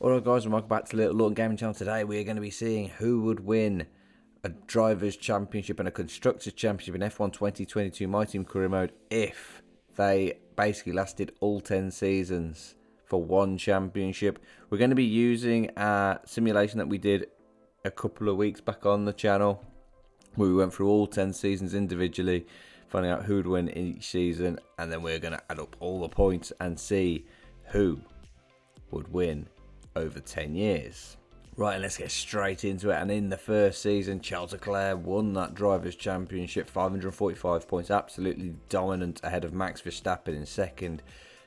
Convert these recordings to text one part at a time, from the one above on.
Alright guys, and welcome back to Little Lawton Gaming Channel. Today we are going to be seeing who would win a Drivers' Championship and a Constructors' Championship in F1 2022 My Team Career Mode if they basically lasted all 10 seasons for one championship. We're going to be using a simulation that we did a couple of weeks back on the channel, where we went through all 10 seasons individually, finding out who would win each season, and then we're going to add up all the points and see who would win over 10 years. Right, let's get straight into it. And in the first season, Charles Leclerc won that Drivers' Championship, 545 points, absolutely dominant, ahead of Max Verstappen in second.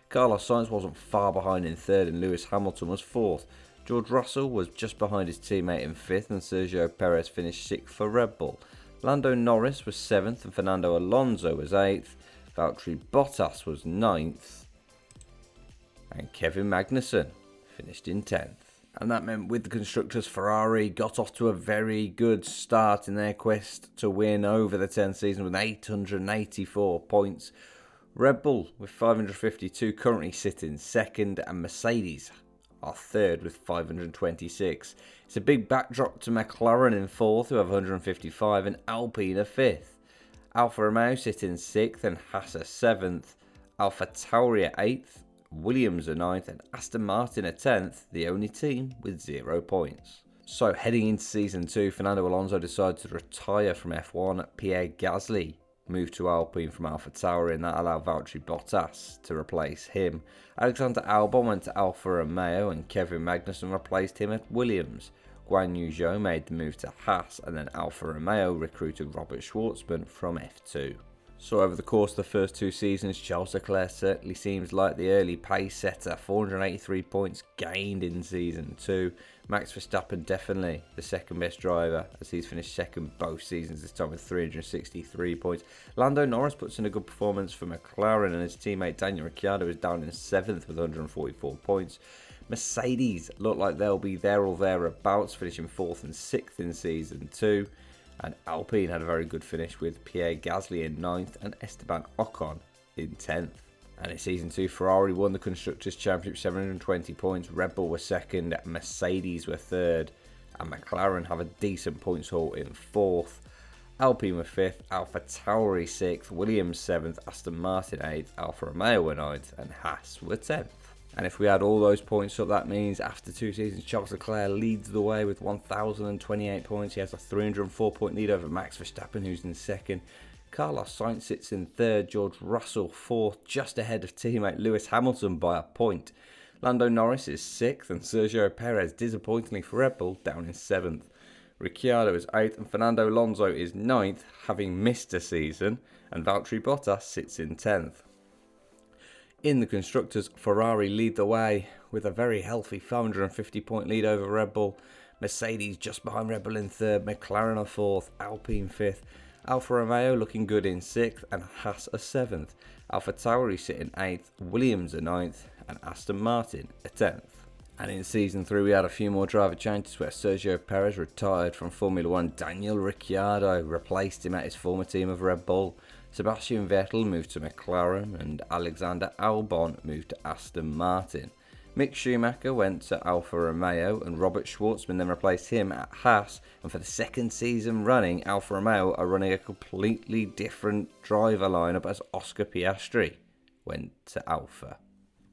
Carlos Sainz wasn't far behind in third, and Lewis Hamilton was fourth. George Russell was just behind his teammate in fifth, and Sergio Perez finished sixth for Red Bull. Lando Norris was seventh, and Fernando Alonso was eighth. Valtteri Bottas was ninth, and Kevin Magnussen finished in 10th. And that meant with the constructors, Ferrari got off to a very good start in their quest to win over the 10th season with 884 points. Red Bull with 552 currently sit in second, and Mercedes are third with 526. It's a big backdrop to McLaren in fourth who have 155, and Alpine are fifth. Alfa Romeo sit in sixth and Haas are seventh. Alpha Tauri are eighth. Williams are 9th, and Aston Martin are 10th, the only team with 0 points. So heading into season 2, Fernando Alonso decided to retire from F1. Pierre Gasly moved to Alpine from Alpha Tauri, and that allowed Valtteri Bottas to replace him. Alexander Albon went to Alfa Romeo, and Kevin Magnussen replaced him at Williams. Guan Yu Zhou made the move to Haas, and then Alfa Romeo recruited Robert Schwartzman from F2. So over the course of the first two seasons, Charles Leclerc certainly seems like the early pace setter. 483 points gained in season 2. Max Verstappen definitely the second best driver, as he's finished second both seasons, this time with 363 points. Lando Norris puts in a good performance for McLaren, and his teammate Daniel Ricciardo is down in 7th with 144 points. Mercedes look like they'll be there or thereabouts, finishing 4th and 6th in season 2. And Alpine had a very good finish with Pierre Gasly in 9th and Esteban Ocon in 10th. And in season 2, Ferrari won the Constructors' Championship, 720 points. Red Bull were second, Mercedes were third, and McLaren have a decent points haul in 4th. Alpine were 5th, Alpha Tauri 6th, Williams 7th, Aston Martin 8th, Alfa Romeo were 9th, and Haas were 10th. And if we add all those points up, that means after 2 seasons, Charles Leclerc leads the way with 1,028 points. He has a 304 point lead over Max Verstappen, who's in second. Carlos Sainz sits in third, George Russell fourth, just ahead of teammate Lewis Hamilton by a point. Lando Norris is sixth, and Sergio Perez, disappointingly for Red Bull, down in seventh. Ricciardo is 8th, and Fernando Alonso is 9th, having missed a season, and Valtteri Bottas sits in 10th. In the Constructors, Ferrari lead the way with a very healthy 550 point lead over Red Bull. Mercedes just behind Red Bull in 3rd, McLaren are 4th, Alpine 5th, Alfa Romeo looking good in 6th, and Haas are 7th. Alpha Tauri sit in 8th, Williams are 9th, and Aston Martin are 10th. And in season 3 we had a few more driver changes where Sergio Perez retired from Formula 1, Daniel Ricciardo replaced him at his former team of Red Bull. Sebastian Vettel moved to McLaren, and Alexander Albon moved to Aston Martin. Mick Schumacher went to Alfa Romeo, and Robert Schwartzman then replaced him at Haas. And for the second season running, Alfa Romeo are running a completely different driver lineup as Oscar Piastri went to Alfa.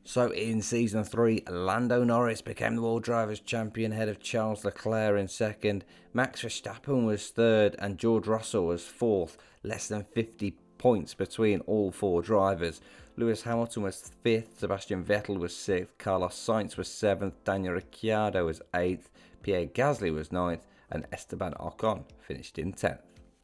So in season 3, Lando Norris became the World Drivers' Champion ahead of Charles Leclerc in second. Max Verstappen was third, and George Russell was fourth, less than 50 points between all 4 drivers. Lewis Hamilton was 5th, Sebastian Vettel was 6th, Carlos Sainz was 7th, Daniel Ricciardo was 8th, Pierre Gasly was 9th, and Esteban Ocon finished in 10th.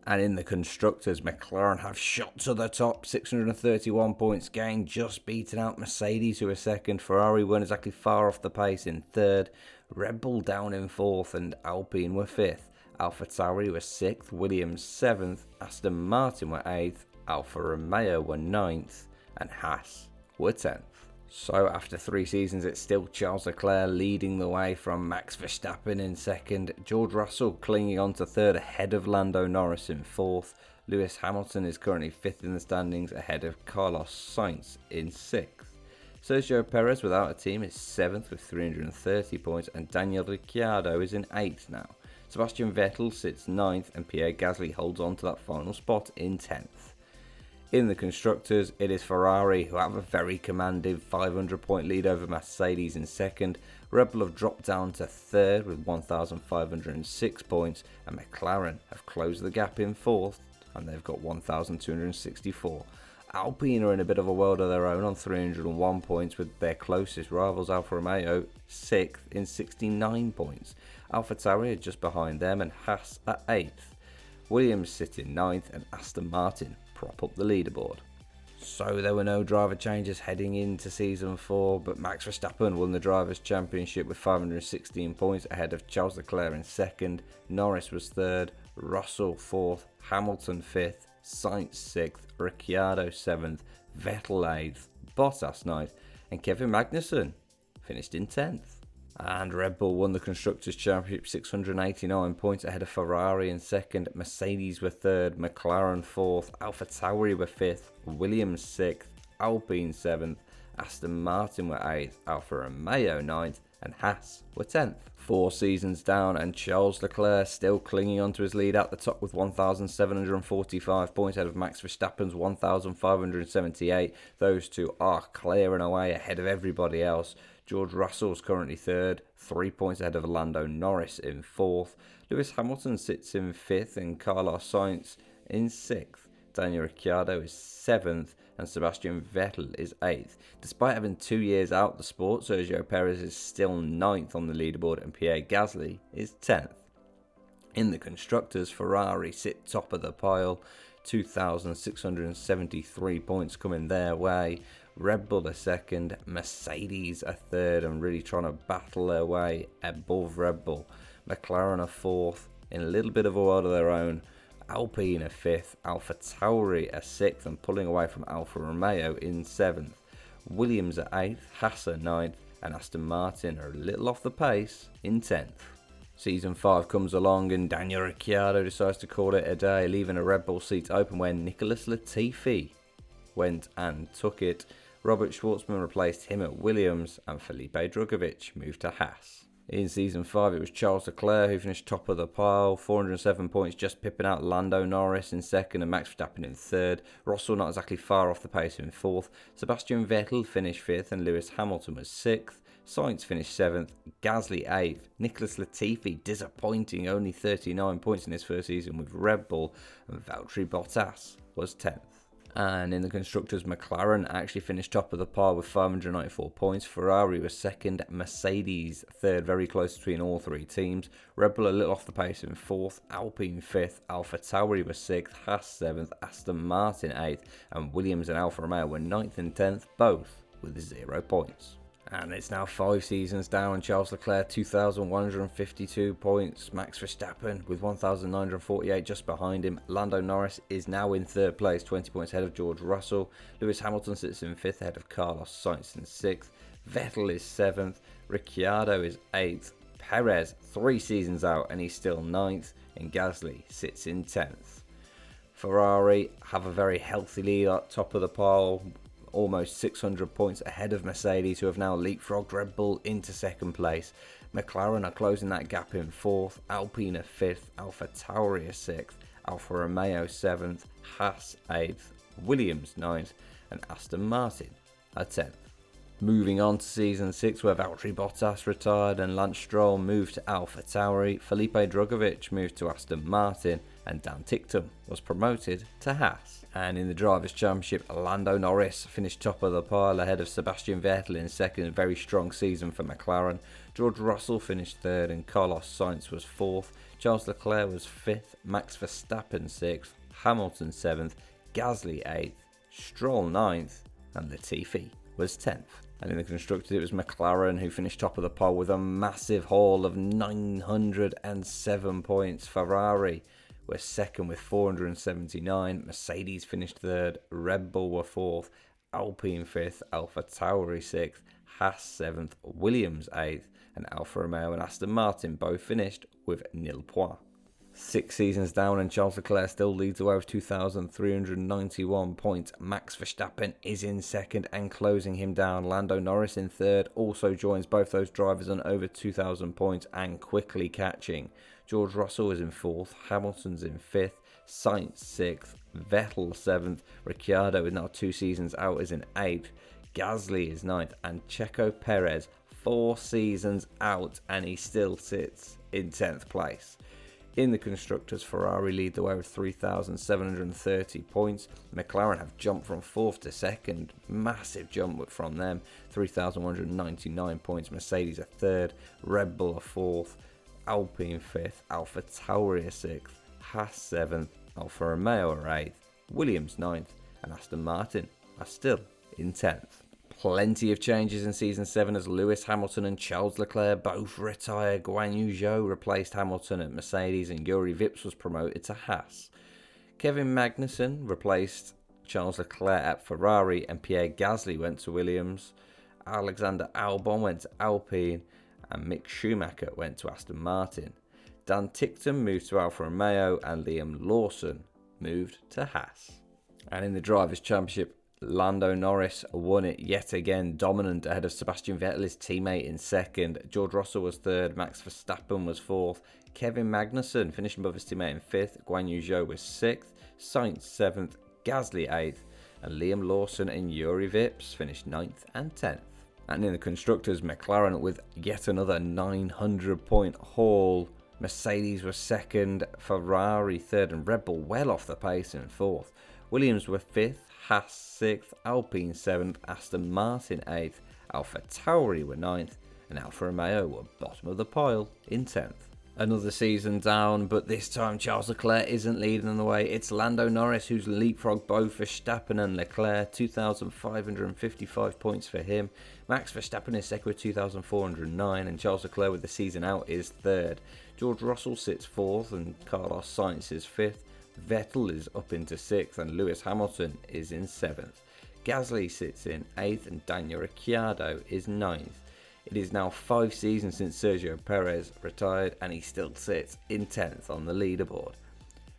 And in the Constructors, McLaren have shot to the top, 631 points gained, just beating out Mercedes who were second. Ferrari weren't exactly far off the pace in 3rd, Red Bull down in 4th, and Alpine were 5th. Alpha Tauri were 6th, Williams 7th, Aston Martin were 8th, Alfa Romeo were 9th, and Haas were 10th. So after 3 seasons, it's still Charles Leclerc leading the way from Max Verstappen in second, George Russell clinging on to third ahead of Lando Norris in fourth, Lewis Hamilton is currently 5th in the standings ahead of Carlos Sainz in 6th. Sergio Perez, without a team, is 7th with 330 points, and Daniel Ricciardo is in 8th now. Sebastian Vettel sits 9th, and Pierre Gasly holds on to that final spot in 10th. In the Constructors, it is Ferrari who have a very commanding 500-point lead over Mercedes in 2nd. Red Bull have dropped down to 3rd with 1,506 points, and McLaren have closed the gap in 4th, and they've got 1,264. Alpine are in a bit of a world of their own on 301 points, with their closest rivals Alfa Romeo 6th in 69 points. AlphaTauri are just behind them, and Haas at 8th. Williams sit in 9th, and Aston Martin prop up the leaderboard. So there were no driver changes heading into season 4, but Max Verstappen won the Drivers' Championship with 516 points ahead of Charles Leclerc in 2nd, Norris was 3rd, Russell 4th, Hamilton 5th, Sainz 6th, Ricciardo 7th, Vettel 8th, Bottas 9th, and Kevin Magnussen finished in 10th. And Red Bull won the Constructors' Championship 689 points ahead of Ferrari in 2nd, Mercedes were 3rd, McLaren 4th, AlphaTauri were 5th, Williams 6th, Alpine 7th, Aston Martin were 8th, Alfa Romeo 9th, and Haas were 10th. 4 seasons down, and Charles Leclerc still clinging onto his lead at the top with 1,745 points ahead of Max Verstappen's 1,578. Those two are clearing away ahead of everybody else. George Russell's currently 3rd, 3 points ahead of Lando Norris in 4th. Lewis Hamilton sits in 5th, and Carlos Sainz in 6th. Daniel Ricciardo is 7th, and Sebastian Vettel is 8th. Despite having 2 years out the sport, Sergio Perez is still 9th on the leaderboard, and Pierre Gasly is 10th. In the Constructors, Ferrari sit top of the pile, 2,673 points coming their way. Red Bull are 2nd, Mercedes are 3rd, and really trying to battle their way above Red Bull. McLaren are 4th, in a little bit of a world of their own. Alpine are 5th, AlphaTauri are 6th, and pulling away from Alfa Romeo in 7th. Williams are 8th, Haas are 9th, and Aston Martin are a little off the pace in 10th. Season 5 comes along, and Daniel Ricciardo decides to call it a day, leaving a Red Bull seat open where Nicholas Latifi went and took it. Robert Schwartzman replaced him at Williams, and Felipe Drugovich moved to Haas. In Season 5, it was Charles Leclerc who finished top of the pile, 407 points, just pipping out Lando Norris in 2nd and Max Verstappen in 3rd. Russell not exactly far off the pace in 4th. Sebastian Vettel finished 5th, and Lewis Hamilton was 6th. Sainz finished 7th, Gasly 8th. Nicholas Latifi disappointing, only 39 points in his first season with Red Bull, and Valtteri Bottas was 10th. And in the Constructors, McLaren actually finished top of the pile with 594 points. Ferrari was 2nd, Mercedes 3rd, very close between all 3 teams. Red Bull a little off the pace in 4th, Alpine 5th, AlphaTauri was 6th, Haas 7th, Aston Martin 8th, and Williams and Alfa Romeo were 9th and 10th, both with 0 points. And it's now 5 seasons down, and Charles Leclerc 2,152 points. Max Verstappen with 1,948 just behind him. Lando Norris is now in 3rd place, 20 points ahead of George Russell. Lewis Hamilton sits in 5th ahead of Carlos Sainz in 6th. Vettel is 7th. Ricciardo is 8th. Perez 3 seasons out and he's still 9th. And Gasly sits in 10th. Ferrari have a very healthy lead at top of the pile, almost 600 points ahead of Mercedes, who have now leapfrogged Red Bull into 2nd place. McLaren are closing that gap in 4th, Alpine are 5th, AlphaTauri are 6th, Alfa Romeo 7th, Haas 8th, Williams 9th, and Aston Martin are 10th. Moving on to Season 6, where Valtteri Bottas retired and Lance Stroll moved to AlphaTauri, Felipe Drugovich moved to Aston Martin, and Dan Ticktum was promoted to Haas. And in the Drivers' Championship, Lando Norris finished top of the pile ahead of Sebastian Vettel in 2nd, a very strong season for McLaren. George Russell finished 3rd, and Carlos Sainz was 4th. Charles Leclerc was 5th, Max Verstappen 6th, Hamilton 7th, Gasly 8th, Stroll 9th, and Latifi was 10th. And in the Constructors, it was McLaren who finished top of the pole with a massive haul of 907 points. Ferrari were 2nd with 479. Mercedes finished 3rd. Red Bull were 4th. Alpine 5th. AlphaTauri 6th. Haas 7th. Williams 8th. And Alfa Romeo and Aston Martin both finished with 0 points. 6 seasons down, and Charles Leclerc still leads the way with 2,391 points. Max Verstappen is in second and closing him down. Lando Norris in third also joins both those drivers on over 2,000 points and quickly catching. George Russell is in fourth, Hamilton's in fifth, Sainz sixth, Vettel seventh, Ricciardo is now 2 seasons out is in eighth, Gasly is ninth, and Checo Perez 4 seasons out and he still sits in 10th place. In the Constructors, Ferrari lead the way with 3,730 points. McLaren have jumped from 4th to 2nd. Massive jump from them. 3,199 points. Mercedes are 3rd. Red Bull are 4th. Alpine 5th. Alpha Tauri are 6th. Haas 7th. Alfa Romeo are 8th. Williams 9th. And Aston Martin are still in 10th. Plenty of changes in Season 7 as Lewis Hamilton and Charles Leclerc both retire. Guan Yu Zhou replaced Hamilton at Mercedes and Juri Vips was promoted to Haas. Kevin Magnussen replaced Charles Leclerc at Ferrari and Pierre Gasly went to Williams. Alexander Albon went to Alpine and Mick Schumacher went to Aston Martin. Dan Ticktum moved to Alfa Romeo and Liam Lawson moved to Haas. And in the Drivers' Championship, Lando Norris won it yet again, dominant ahead of Sebastian Vettel, his teammate, in second. George Russell was third, Max Verstappen was fourth, Kevin Magnussen finishing above his teammate in fifth, Guan Yu Zhou was sixth, Sainz seventh, Gasly eighth, and Liam Lawson and Juri Vips finished 9th and 10th. And in the Constructors, McLaren with yet another 900-point haul. Mercedes was second, Ferrari third, and Red Bull well off the pace in fourth. Williams were fifth, Haas 6th, Alpine 7th, Aston Martin 8th, Alpha Tauri were 9th, and Alfa Romeo were bottom of the pile in 10th. Another season down, but this time Charles Leclerc isn't leading the way. It's Lando Norris who's leapfrogged both Verstappen and Leclerc. 2,555 points for him. Max Verstappen is second with 2,409, and Charles Leclerc with the season out is third. George Russell sits fourth, and Carlos Sainz is fifth. Vettel is up into 6th and Lewis Hamilton is in 7th. Gasly sits in 8th and Daniel Ricciardo is 9th. It is now 5 seasons since Sergio Perez retired and he still sits in 10th on the leaderboard.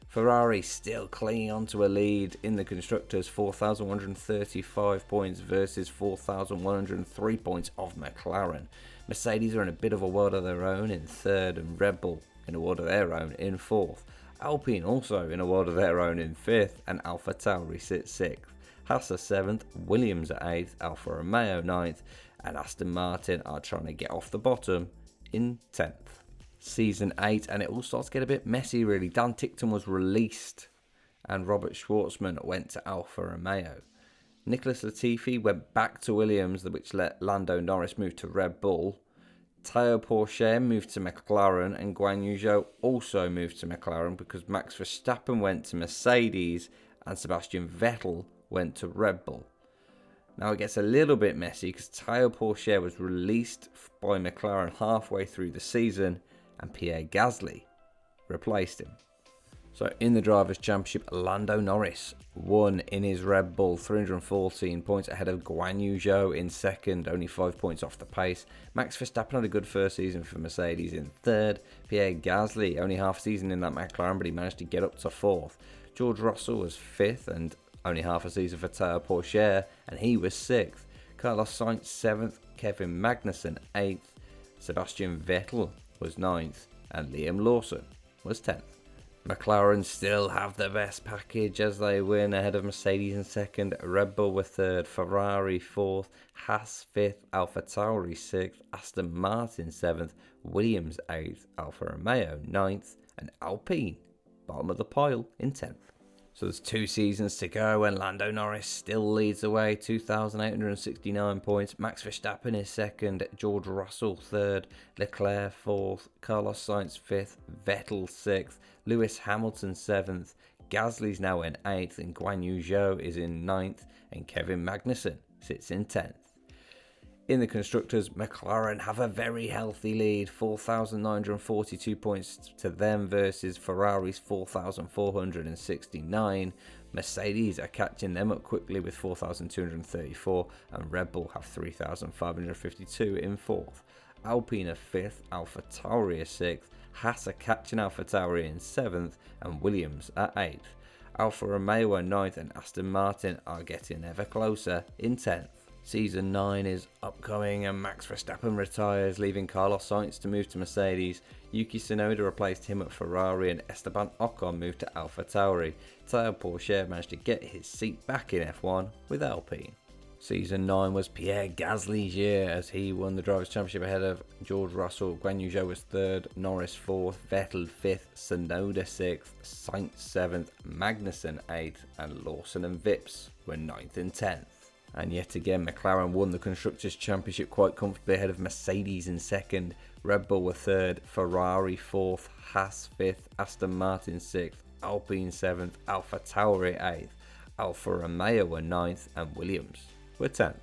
Ferrari still clinging on to a lead in the Constructors, 4,135 points versus 4,103 points of McLaren. Mercedes are in a bit of a world of their own in 3rd and Red Bull in a world of their own in 4th. Alpine also in a world of their own in 5th and Alpha Tauri sits 6th. Haas are 7th, Williams are 8th, Alfa Romeo 9th and Aston Martin are trying to get off the bottom in 10th. Season 8 and it all starts to get a bit messy really. Dan Ticktum was released and Robert Schwartzman went to Alfa Romeo. Nicholas Latifi went back to Williams, which let Lando Norris move to Red Bull. Théo Pourchaire moved to McLaren and Guan Yu Zhou also moved to McLaren because Max Verstappen went to Mercedes and Sebastian Vettel went to Red Bull. Now it gets a little bit messy because Théo Pourchaire was released by McLaren halfway through the season and Pierre Gasly replaced him. So in the Drivers' Championship, Lando Norris won in his Red Bull, 314 points ahead of Guan Yu Zhou in second, only 5 points off the pace. Max Verstappen had a good first season for Mercedes in third. Pierre Gasly, only half season in that McLaren, but he managed to get up to fourth. George Russell was fifth and only half a season for Théo Pourchaire, and he was sixth. Carlos Sainz 7th, Kevin Magnussen 8th, Sebastian Vettel was 9th, and Liam Lawson was 10th. McLaren still have the best package as they win ahead of Mercedes in second, Red Bull were third, Ferrari fourth, Haas fifth, Alpha Tauri sixth, Aston Martin seventh, Williams eighth, Alfa Romeo ninth, and Alpine bottom of the pile in 10th. So there's 2 seasons to go and Lando Norris still leads the way, 2,869 points. Max Verstappen is second, George Russell third, Leclerc fourth, Carlos Sainz fifth, Vettel sixth, Lewis Hamilton seventh, Gasly's now in 8th and Guan Yu Zhou is in 9th and Kevin Magnussen sits in 10th. In the Constructors, McLaren have a very healthy lead, 4,942 points to them versus Ferrari's 4,469. Mercedes are catching them up quickly with 4,234 and Red Bull have 3,552 in 4th. Alpine are 5th, AlphaTauri are 6th, Haas are catching AlphaTauri in 7th, and Williams at 8th. Alfa Romeo are 9th, and Aston Martin are getting ever closer in 10th. Season 9 is upcoming and Max Verstappen retires, leaving Carlos Sainz to move to Mercedes. Yuki Tsunoda replaced him at Ferrari, and Esteban Ocon moved to AlphaTauri. Théo Pourchaire managed to get his seat back in F1 with Alpine. Season 9 was Pierre Gasly's year as he won the Drivers' Championship ahead of George Russell. Guan Yu Zhou was 3rd, Norris 4th, Vettel 5th, Tsunoda 6th, Sainz 7th, Magnussen 8th, and Lawson and Vips were 9th and 10th. And yet again, McLaren won the Constructors' Championship quite comfortably ahead of Mercedes in 2nd, Red Bull were 3rd, Ferrari 4th, Haas 5th, Aston Martin 6th, Alpine 7th, AlphaTauri 8th, Alfa Romeo were 9th, and Williams were 10th.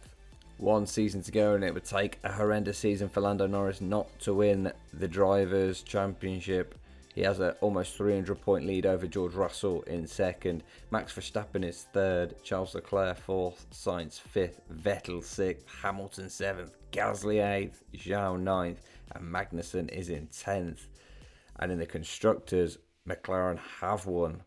One season to go, and it would take a horrendous season for Lando Norris not to win the Drivers' Championship. He has an almost 300-point lead over George Russell in 2nd. Max Verstappen is 3rd, Charles Leclerc 4th, Sainz 5th, Vettel 6th, Hamilton 7th, Gasly 8th, Zhou 9th, and Magnussen is in 10th. And in the Constructors, McLaren have won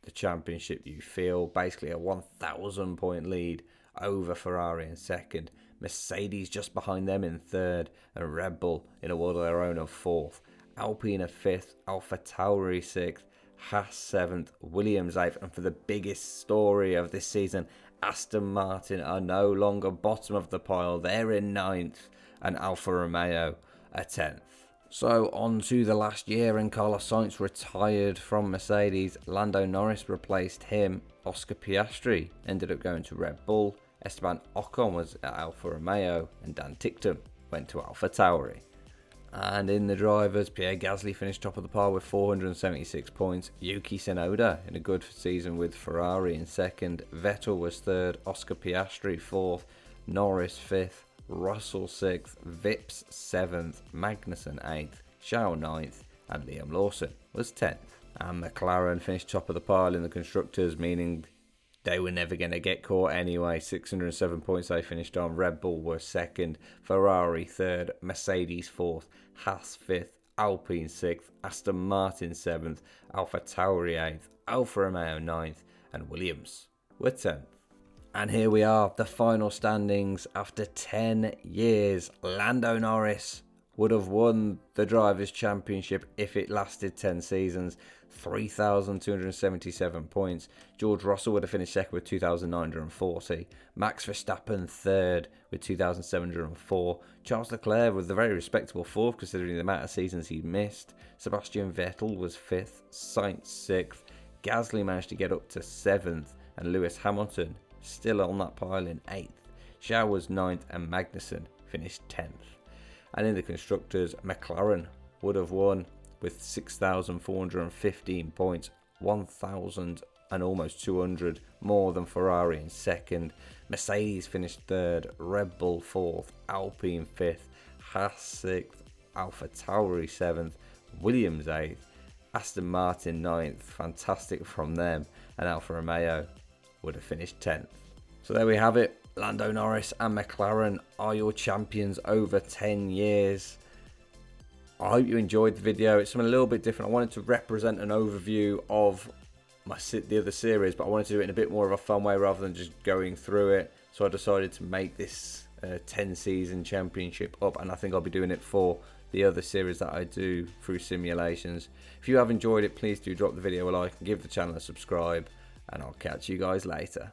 the championship. You feel basically a 1,000-point lead over Ferrari in 2nd, Mercedes just behind them in 3rd, and Red Bull in a world of their own of 4th. Alpine are 5th, AlphaTauri 6th, Haas 7th, Williams 8th, and for the biggest story of this season, Aston Martin are no longer bottom of the pile. They're in 9th, and Alfa Romeo are 10th. So on to the last year, and Carlos Sainz retired from Mercedes. Lando Norris replaced him. Oscar Piastri ended up going to Red Bull. Esteban Ocon was at Alfa Romeo, and Dan Ticktum went to AlphaTauri. And in the drivers, Pierre Gasly finished top of the pile with 476 points. Yuki Tsunoda in a good season with Ferrari in 2nd. Vettel was 3rd. Oscar Piastri 4th. Norris 5th. Russell 6th. Vips 7th. Magnussen 8th. Zhou 9th. And Liam Lawson was 10th. And McLaren finished top of the pile in the Constructors, meaning they were never going to get caught anyway. 607 points they finished on. Red Bull were 2nd, Ferrari 3rd, Mercedes 4th, Haas 5th, Alpine 6th, Aston Martin 7th, AlphaTauri 8th, Alfa Romeo 9th, and Williams were 10th. And here we are, the final standings after 10 years. Lando Norris would have won the Drivers' Championship if it lasted 10 seasons. 3,277 points. George Russell would have finished 2nd with 2,940. Max Verstappen 3rd with 2,704. Charles Leclerc with a very respectable 4th considering the amount of seasons he missed. Sebastian Vettel was 5th. Sainz 6th. Gasly managed to get up to 7th. And Lewis Hamilton still on that pile in 8th. Zhou was 9th, and Magnussen finished 10th. And in the Constructors, McLaren would have won with 6,415 points, 1,000 and almost 200 more than Ferrari in 2nd. Mercedes finished 3rd, Red Bull 4th, Alpine 5th, Haas 6th, AlphaTauri 7th, Williams 8th, Aston Martin 9th, fantastic from them, and Alfa Romeo would have finished 10th. So there we have it. Lando Norris and McLaren are your champions over 10 years. I hope you enjoyed the video. It's something a little bit different. I wanted to represent an overview of the other series, but I wanted to do it in a bit more of a fun way rather than just going through it. So I decided to make this 10 season championship up, and I think I'll be doing it for the other series that I do through simulations. If you have enjoyed it, please do drop the video a like and give the channel a subscribe, and I'll catch you guys later.